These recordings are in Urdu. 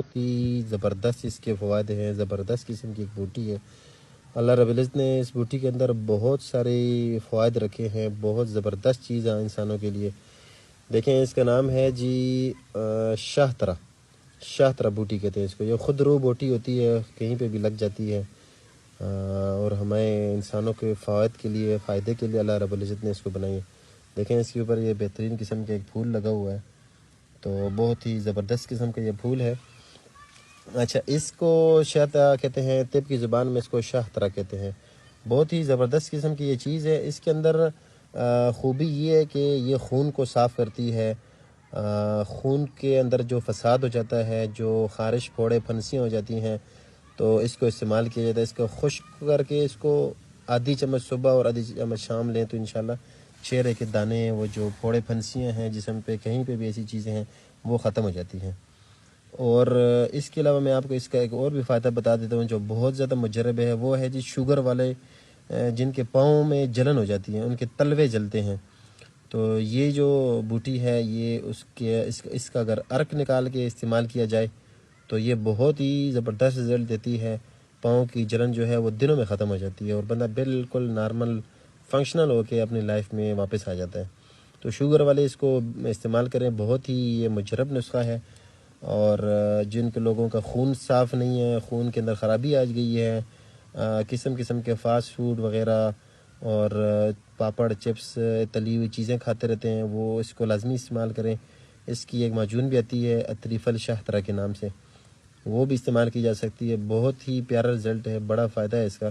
بہت ہی زبردست اس کے فوائد ہیں، زبردست قسم کی ایک بوٹی ہے۔ اللہ رب العزت نے اس بوٹی کے اندر بہت سارے فوائد رکھے ہیں، بہت زبردست چیز ہے انسانوں کے لیے۔ دیکھیں اس کا نام ہے جی شاہ ترہ بوٹی کہتے ہیں اس کو۔ یہ خود رو بوٹی ہوتی ہے، کہیں پہ بھی لگ جاتی ہے، اور ہمیں انسانوں کے فوائد کے لیے، فائدے کے لیے اللہ رب العزت نے اس کو بنائی ہے۔ دیکھیں اس کے اوپر یہ بہترین قسم کا ایک پھول لگا ہوا ہے، تو بہت ہی زبردست قسم کا یہ پھول ہے۔ اچھا، اس کو شاہ کہتے ہیں، طب کی زبان میں اس کو شاہ ترہ کہتے ہیں۔ بہت ہی زبردست قسم کی یہ چیز ہے۔ اس کے اندر خوبی یہ ہے کہ یہ خون کو صاف کرتی ہے، خون کے اندر جو فساد ہو جاتا ہے، جو خارش پھوڑے پھنسیاں ہو جاتی ہیں، تو اس کو استعمال کیا جاتا ہے۔ اس کو خشک کر کے اس کو آدھی چمچ صبح اور آدھی چمچ شام لیں تو انشاءاللہ چہرے کے دانے، وہ جو پھوڑے پھنسیاں ہیں جسم پہ، کہیں پہ بھی ایسی چیزیں ہیں، وہ ختم ہو جاتی ہیں۔ اور اس کے علاوہ میں آپ کو اس کا ایک اور بھی فائدہ بتا دیتا ہوں جو بہت زیادہ مجرب ہے، وہ ہے جی شوگر والے جن کے پاؤں میں جلن ہو جاتی ہے، ان کے تلوے جلتے ہیں، تو یہ جو بوٹی ہے یہ اس کا اگر عرق نکال کے استعمال کیا جائے تو یہ بہت ہی زبردست رزلٹ دیتی ہے۔ پاؤں کی جلن جو ہے وہ دنوں میں ختم ہو جاتی ہے، اور بندہ بالکل نارمل فنکشنل ہو کے اپنی لائف میں واپس آ جاتا ہے۔ تو شوگر والے اس کو استعمال کریں، بہت ہی یہ مجرب نسخہ ہے۔ اور جن کے لوگوں کا خون صاف نہیں ہے، خون کے اندر خرابی آ گئی ہے، قسم قسم کے فاسٹ فوڈ وغیرہ اور پاپڑ چپس تلی ہوئی چیزیں کھاتے رہتے ہیں، وہ اس کو لازمی استعمال کریں۔ اس کی ایک معجون بھی آتی ہے عطریف الشاہ ترہ کے نام سے، وہ بھی استعمال کی جا سکتی ہے۔ بہت ہی پیارا رزلٹ ہے، بڑا فائدہ ہے اس کا،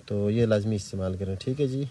تو یہ لازمی استعمال کریں۔ ٹھیک ہے جی۔